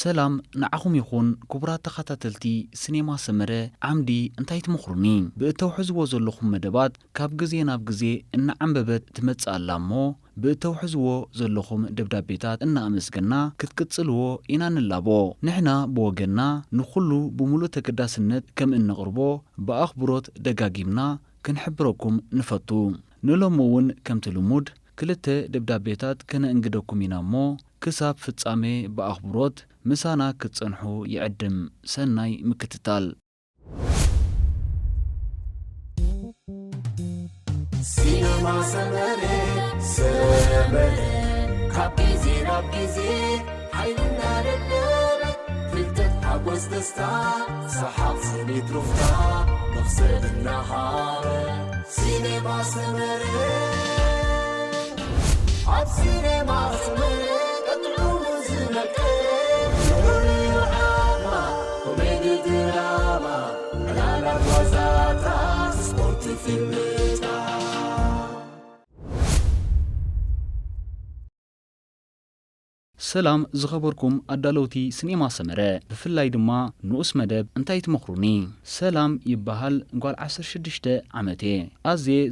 سلام نعخم يخون كبرات تخاتلتي سينما سمرة عمدي انتايت مخروني بأتوحز وزلخم مدبات كاب جزي ناب جزي ان عمببت تمتس اللامو بأتوحز وزلخم دبدابيتات ان امسكنا كتكتسلو إنان اللابو نحنا بوغنا نخلو بمولو تكداس النت كم ان غربو بأخبروت دقاقيمنا كنحبركم نفتو نلومون كم تلومود كلته دبدابيتات كنا انقدوكم ينامو كساب فتصامي بأخبروت مسانا كتصنحو يعدم سناي مكتتال سينما سمرة كابيزي رابيزي حيلنا للنار فلتت حبوز دستا صحاب سنيت رفتا نفسد النهار سينما سمرة عب سينما سمرة تطلو مزنك نوري وعاما كوميدي دراما ملالك وزاتا سبورت فيلم سلام زخبركم أدالوتي سينما سمرة بفلاي دما نؤس مدب انتايت مخروني سلام يبهال نقال 16 عمتي أزي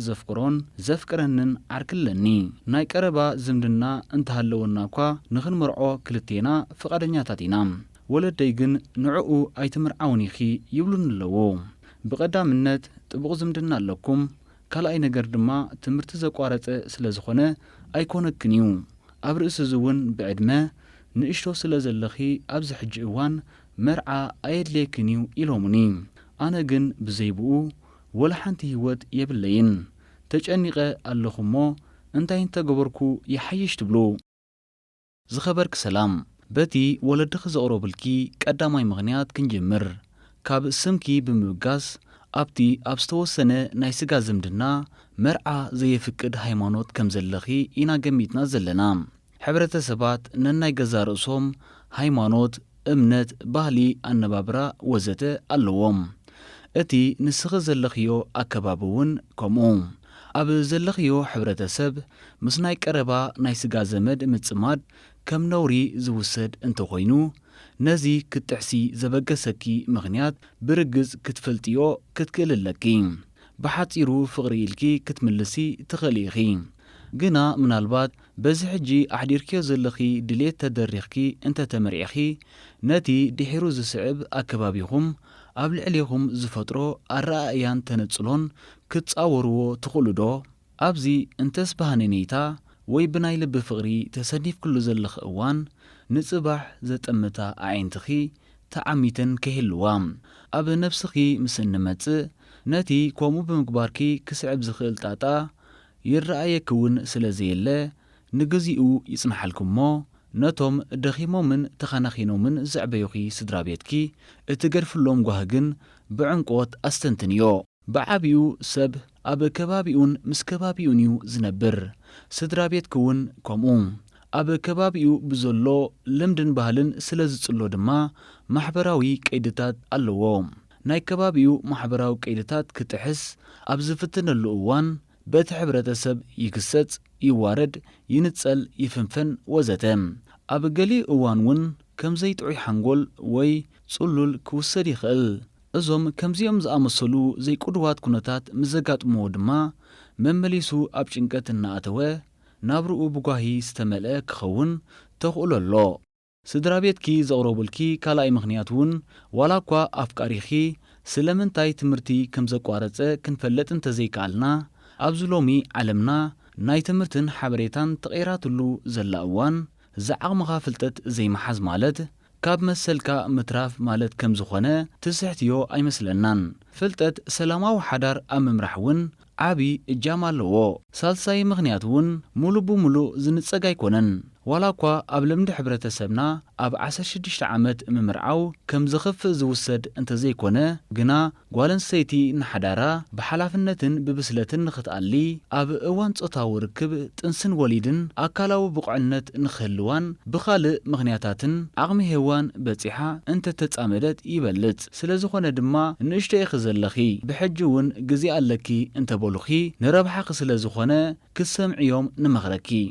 زفكرنن عركلني ناي قربا زمدنا انتهالوناكوا نخن مرعو كلتينا فقدنياتاتينا ولديغن نعقو ايتمرعونيخي يبلون اللوو بقدامنت تبغ زمدنا لكم كالاي نجر دما تمرت زقوارت سلازخونه ايكونكنيو أبرئس زون بعدما نشتو سلازلخي أبز حج إوان مرعى أيد ليكنيو إلومني أنا جن بزيبو ولا حنتي هوت يبلين تجأنيغ اللخمو انتاين تقبركو يحيش تبلو زخبرك سلام باتي ولا دخز أوروبلكي كأداماي مغنيات كنجمر كاب سمكي بموغاز أبتي أبستو سنة نايسيقا زمدنا مرعى زي فكد هايمانوت كمزلخي إنا جميتنا زلنا حبرة سبات نناي جزار أصوم هايمانوت امنت بالي النبابرة وزته اللوم اتي نسخ زلخيو أكبابون كومون أب زلخيو حبرة سب مسناي كربا نايسيقا زمد متسماد كم نوري زوسد انتو خوينو نزي كتحسي زبقسكي مغنيات برقز كتفلتيو كتكللكي بحاتيرو فغريلكي كتملسي تخليخي قنا من البات بزحجي أحديركي زلخي دليت تدريخكي انت تمريخي ناتي دحيروز سعب أكبابيهم قبل عليهم زفترو الرأيان تنتصلون كتصاورو تخلدو أبزي انتس بهانينيتا ويبناي لب فغري تسنيف كل زلخ اوان نصباح زتمتا عينتخي تعميتن كهلوام اب نفسخي مسنمت نتي كومو بمقباركي كسعب زخيل تاتا يرأي كون سلازيله نغزيو يصنحلكمو نتوم دخيمو من تخنخينو من زعبيوخي سدرابيتكي اتقرفلوم غهجن بعنقوت استنتنيو بعابيو سب اب كبابيون مسكبابيونيو زنبر سدرابيت كون كومون اب كبابيو بزولو لمدن بهالن سلازصلو دما محبراوي قيدتات اللووم ناي كبابيو محبراوي قيدتات كتحس اب زفتنلو اوان بت حبرتسب يكسص يوارد ينصل يفنفن وزتم اب غلي اوانون كم زيطعي حنقول وي صلول كوسد يخل ازوم كمزيوم زامسلو زي قدوات كنتات مزغاطمو دما ممليسو اب ጭንቀትና አተወ ናብሩኡ ብጓሂ ዝተመልአ ክኸውን ተኽእለሎ ስድራቤትኪ ዘቕረቡልኪ ካልኣይ ምኽንያቱን ዋላኳ ኣፍቃሪኺ ስለምንታይ ትምህርቲ ከም ዘቋረፀ ክንፈለጥ እንተዘይከኣልና ኣብዚ ሎሚ ዓለምና ናይ ትምህርትን ሓበሬታን ተቐይራትሉ ዘላ እዋን ዝዓቕምኻ ፍልጠት ዘይመሓዝ ማለት ካብ መሰልካ ምትራፍ ማለት ከም ዝኾነ ትስሕትዮ ኣይመስለናን ፍልጠት ሰላማዊ ሓዳር ኣብ ምምራሕ እውን ዓቢ እጃም ኣለዎ ሳልሳይ ምኽንያት እውን ሙሉ ብሙሉ ዝንፀግ ኣይኮነን ዋላኳ ኣብ ልምዲ ሕብረተሰብና ኣብ 16 ዓመት ምምርዓው ከም ዝኽፍእ ዝውሰድ እንተዘይኮነ ግና ጓል ኣንስተይቲ ንሓዳራ ብሓላፍነትን ብብስለትን ንኽትኣሊ ኣብ እዋን ፆታዊ ርክብ ጥንስን ወሊድን ኣካላዊ ብቑዕነት ንኽህልዋን ብኻልእ ምኽንያታትን ዓቕሚ ሄዋን በፂሓ እንተተፃመደት ይበልፅ ስለዝኾነ ድማ ንእሽተይ ክዘለኺ ብሕጂ እውን ግዜ ኣለኪ እንተበሉኺ ንረብሓኺ ስለዝኾነ ክሰምዕዮም ንመኽረኪ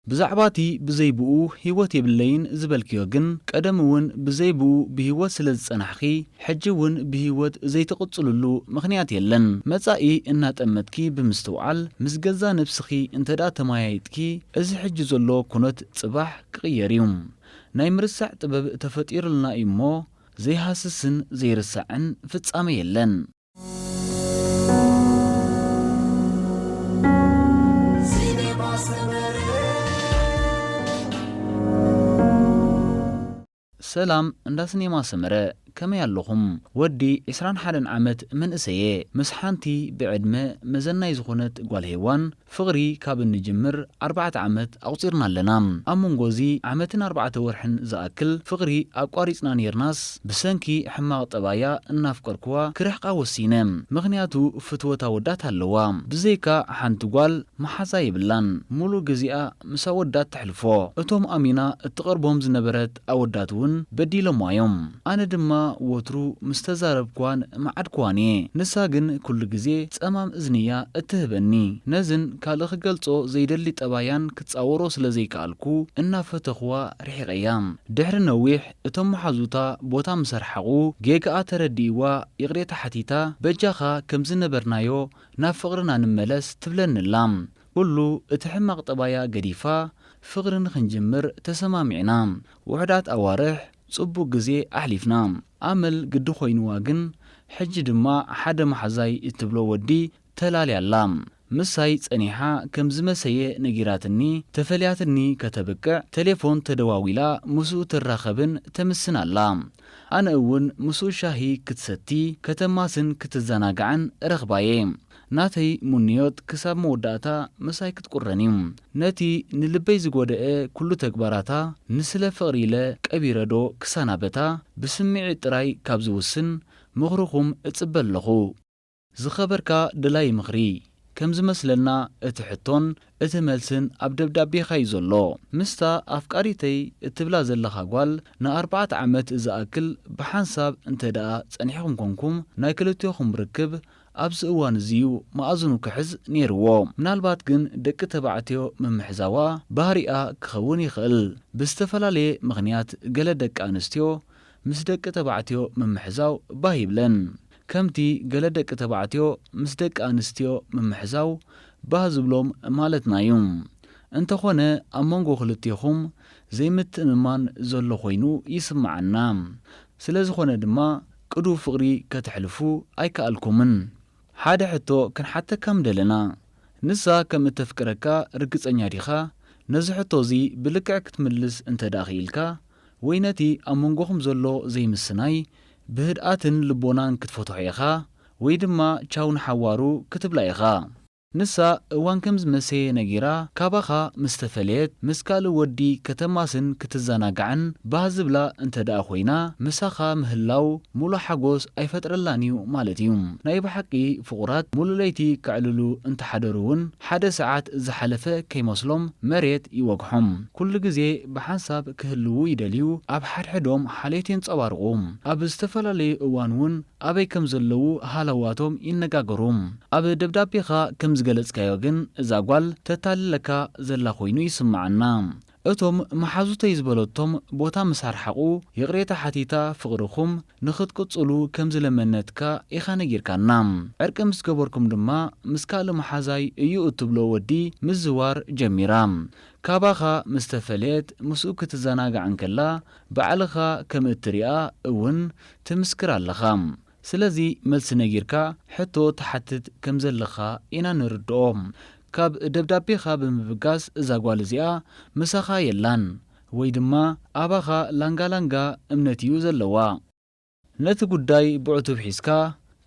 ብዛዕባቲ ብዘይብኡ ህይወት የብለይን ዝበልክዮ ግን ቀደም እውን ብዘይብኡ ብህይወት ስለ ዝጸናሕኺ ሕጂ እውን ብህይወት ዘይተቕጽሉሉ ምኽንያት የለን። መጻኢ እናጠመትኪ ብምስትውዓል ምስ ገዛ ነብስኺ እንተዳ ተማያይጥኪ እዚ ሕጂ ዘሎ ኩነት ጽባሕ ክቕየር እዩ። ናይ ምርሳዕ ጥበብ ተፈጢሩልና እዩ እሞ ዘይሃስስን ዘይርሳዕን ፍጻመ የለን። ሰላም እንዳ ሲኔማ ሰመረ ከመይ ኣለኹም? ወዲ 21 ዓመት መንእሰየ ምስ ሓንቲ ብዕድመ መዘናይ ዝኾነት ጓል ሄዋን ፍቕሪ ካብ እንጅምር 4 ዓመት ኣቝፂርና ኣለና። ኣብ መንጎዚ ዓመትን 4 ወርሕን ዝኣክል ፍቕሪ ኣቋሪጽና ነርናስ ብሰንኪ ሕማቕ ጠባያ እናፍቀርክዋ ክርሕቓ ወሲነ። ምኽንያቱ ፍትወታ ወዳት ኣለዋ። ብዘይካ ሓንቲ ጓል መሓዛ የብላን። ሙሉእ ግዚኣ ምስ ኣወዳት ተሕልፎ። እቶም ኣሚና እትቐርቦም ዝነበረት ኣወዳት እውን በዲሎምዋዮም። ኣነ ድማ ወትሩ ምስተዛረብኳን መዓድክዋን እየ። ንሳ ግን ኩሉ ግዜ ጸማም እዝንያ እትህበኒ። ነዝን ካልእ ክገልጾ ዘይደሊ ጠባያን ክትጻወሮ ስለ ዘይከኣልኩ እናፈተኽዋ ርሒቐያ። ድሕሪ ነዊሕ እቶም መሓዙታ ቦታ ምሰርሓቑ ጌጋኣ ተረዲእዋ ይቕሬታ ሓቲታ በጃኻ ከም ዝነበርናዮ ናብ ፍቕርና ንመለስ ትብለንላ። ኩሉ እቲ ሕማቕ ጠባያ ገዲፋ ፍቕሪ ንኽንጅምር ተሰማሚዕና። ውሕዳት ኣዋርሕ ጽቡቕ ግዜ ኣሕሊፍና። ኣመል ግዲ ኾይኑዋ ግን ሕጂ ድማ ሓደ መሓዛይ እትብሎ ወዲ ተላልያላ። ምሳይ ጸኒሓ ከም ዝመሰየ ነጊራትኒ ተፈልያትኒ ከተብቅዕ ቴሌፎን ተደዋዊላ ምስኡ ትራኸብን ተምስናላ። ኣነ እውን ምስኡ ሻሂ ክትሰቲ ከተማስን ክትዘናግዓን ረኽባየ። ናተይ ሙንዮት ክሳብ መወዳእታ ምሳይ ክትቁረን እዩ። ነቲ ንልበይ ዝጐድአ ኩሉ ተግባራታ ንስለ ፍቕሪ ኢለ ቀቢረዶ ክሳናበታ ብስምዒ ጥራይ ካብ ዝውስን ምኽርኹም እጽበ ኣለኹ። ዝኸበርካ ድላይ ምኽሪ ከም ዝመስለና እቲ ሕቶን እቲ መልስን ኣብ ደብዳቤኻ እዩ ዘሎ። ምስታ ኣፍቃሪተይ እትብላ ዘለኻ ጓል ን4 ዓመት ዝኣክል ብሓንሳብ እንተ ደኣ ጸኒሕኹም ኮንኩም ናይ ክልቲኹም ርክብ ኣብዚ እዋን እዚዩ ማእዝኑ ክሕዝ ነይርዎ። ምናልባት ግን ደቂ ተባዕትዮ ምምሕዛዋ ባህሪኣ ክኸውን ይኽእል። ብዝተፈላለየ ምኽንያት ገለ ደቂ ኣንስትዮ ምስ ደቂ ተባዕትዮ ምምሕዛው ባህ ይብለን። ከምቲ ገለ ደቂ ተባዕትዮ ምስ ደቂ ኣንስትዮ ምምሕዛው ባህ ዝብሎም ማለትና እዩ። እንተኾነ ኣብ መንጎ ክልቲኹም ዘይምትእምማን ዘሎ ኾይኑ ይስምዓና። ስለ ዝኾነ ድማ ቅዱብ ፍቕሪ ከተሕልፉ ኣይከኣልኩምን። ሓደ ሕቶ ክንሓተካ ምደለና። ንሳ ከም እተፍቅረካ ርግጸኛ ዲኻ? ነዚ ሕቶ እዚ ብልክዕ ክትምልስ እንተ ደኣ ኽኢልካ ወይ ነቲ ኣብ መንጎኹም ዘሎ ዘይምስናይ ብህድኣትን ልቦናን ክትፈትሖ ኢኻ ወይ ድማ ቻው ንሓዋሩ ክትብላ ኢኻ። ንሳ እዋን ከም ዝመሰየ ነጊራ ካባኻ ምስ ተፈለየት ምስ ካልእ ወዲ ከተማስን ክትዘናግዕን ባህ ዝብላ እንተ ደኣ ኾይና ምሳኻ ምህላው ሙሉእ ሓጎስ ኣይፈጥረላን እዩ ማለት እዩ። ናይ ብሓቂ ፍቑራት ሙሉእ ለይቲ ክዕልሉ እንተሓደሩ እውን ሓደ ሰዓት ዝሓለፈ ከይመስሎም መሬት ይወግሖም። ኩሉ ግዜ ብሓንሳብ ክህልዉ ይደልዩ። ኣብ ሓድሕዶም ሓልዮት የንጸባርቑ። ኣብ ዝተፈላለዩ እዋን እውን ኣበይ ከም ዘለዉ ሃለዋቶም ይነጋገሩ። ኣብ ደብዳቤኻ ከም ዝገለጽካዮ ግን እዛ ጓል ተታልለካ ዘላ ኾይኑ ይስምዓና። እቶም መሓዙተይ ዝበለቶም ቦታ ምሳርሓቑ ይቕሬታ ሓቲታ ፍቕርኹም ንኽትቅጽሉ ከም ዝለመነትካ ኢኻ ነጊርካና። ዕርቂ ምስ ገበርኩም ድማ ምስ ካልእ መሓዛይ እዩ እትብሎ ወዲ ምዝዋር ጀሚራ። ካባኻ ምስ ተፈለየት ምስኡ ክትዘናጋዕ እንከላ ባዕልኻ ከም እትሪኣ እውን ትምስክር ኣለኻ። ስለዚ መልሲ ነጊርካ ሕቶ ተሓትት ከም ዘለኻ ኢና ንርድኦ። ካብ ደብዳቤኻ ብምብጋስ እዛ ጓል እዚኣ ምሳኻ የላን ወይ ድማ ኣባኻ ላንጋላንጋ እምነት እዩ ዘለዋ። ነቲ ጉዳይ ብዕቱብ ሒዝካ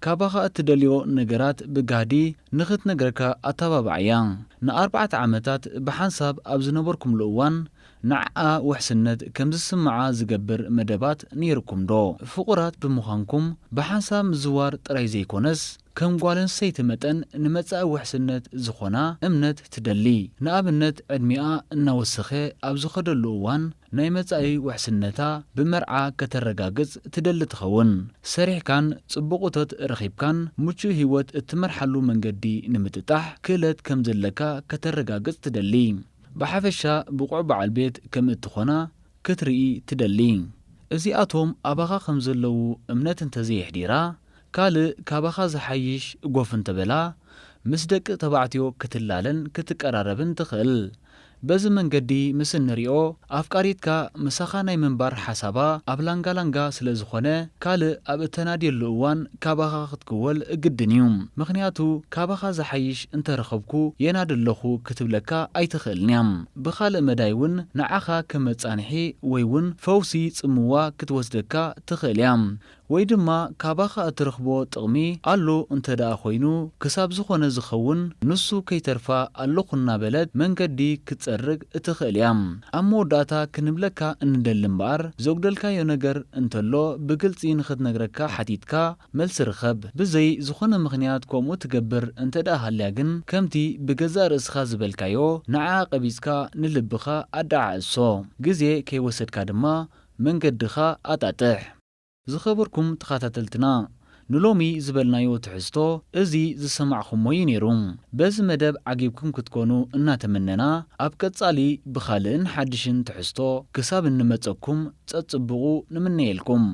ካባኻ እትደልዮ ነገራት ብጋዲ ንኽትነግረካ ኣተባባዕያ። ን4 ዓመታት ብሓንሳብ ኣብ ዝነበርኩምሉ እዋን ንዓኣ ውሕስነት ከም ዝስምዓ ዝገብር መደባት ነይርኩም ዶ? ፍቑራት ብምዃንኩም ብሓንሳብ ምዝዋር ጥራይ ዘይኮነስ ከም ጓል ኣንስተይቲ መጠን ንመጻኢ ውሕስነት ዝኾና እምነት ትደሊ። ንኣብነት ዕድሚኣ እናወሰኸ ኣብ ዝኸደሉ እዋን ናይ መጻኢ ውሕስነታ ብመርዓ ከተረጋግጽ ትደሊ ትኸውን። ሰሪሕካን ጽቡቕ ረኺብካን ምቹእ ህይወት እትመርሓሉ መንገዲ ንምጥጣሕ ክእለት ከም ዘለካ ከተረጋግጽ ትደሊ። بحفشة بقع بعالبيت كم اتخونا كترئي تدلي እዚኣቶም ኣባኻ ከም ዘለዉ እምነት እንተዘይሕዲራ ካልእ ካባኻ ዝሓይሽ ጎፍ እንተበላ ምስ ደቂ ተባዕትዮ ክትላለን ክትቀራረብን ትኽእል በዚ መንገዲ ምስ እንሪኦ ኣፍቃሪትካ ምሳኻ ናይ መንባር ሓሳባ ኣብ ላንጋላንጋ ስለ ዝኾነ ካልእ ኣብ እተናድየሉ እዋን ካባኻ ክትክወል እግድን እዩ ምኽንያቱ ካባኻ ዝሓይሽ እንተረኸብኩ የናድለኹ ክትብለካ ኣይትኽእልን እያ ብኻልእ መዳይ እውን ንዓኻ ከም መጻንሒ ወይ እውን ፈውሲ ጽምዋ ክትወስደካ ትኽእል እያ ወይ ድማ ካባኻ እትረኽቦ ጥቕሚ ኣሎ እንተደኣ ኮይኑ ክሳብ ዝኾነ ዝኸውን ንሱ ከይተርፋ ኣለኹ እናበለት መንገዲ ክትጸርግ እትኽእል እያ ኣብ መወዳእታ ክንብለካ እንደሊ እምበኣር ዘጉደልካዮ ነገር እንተሎ ብግልፂ ንኽትነግረካ ሓቲትካ መልሲ ርኸብ ብዘይ ዝኾነ ምኽንያት ከምኡ ትገብር እንተደኣ ሃልያ ግን ከምቲ ብገዛእ ርእስኻ ዝበልካዮ ንዓ ቀቢፅካ ንልብኻ ኣዳዓእሶ ግዜ ከይወሰድካ ድማ መንገድኻ ኣጣጥሕ ዝኸበርኩም ተኸታተልትና ንሎሚ ዝበልናዮ ትሕዝቶ እዚ ዝሰማዕኹሞዩ ነይሩ በዚ መደብ ዓጊብኩም ክትኮኑ እናተመነና ኣብ ቀጻሊ ብኻልእን ሓድሽን ትሕዝቶ ክሳብ እንመፀኩም ፀጽብቑ ንምነየልኩም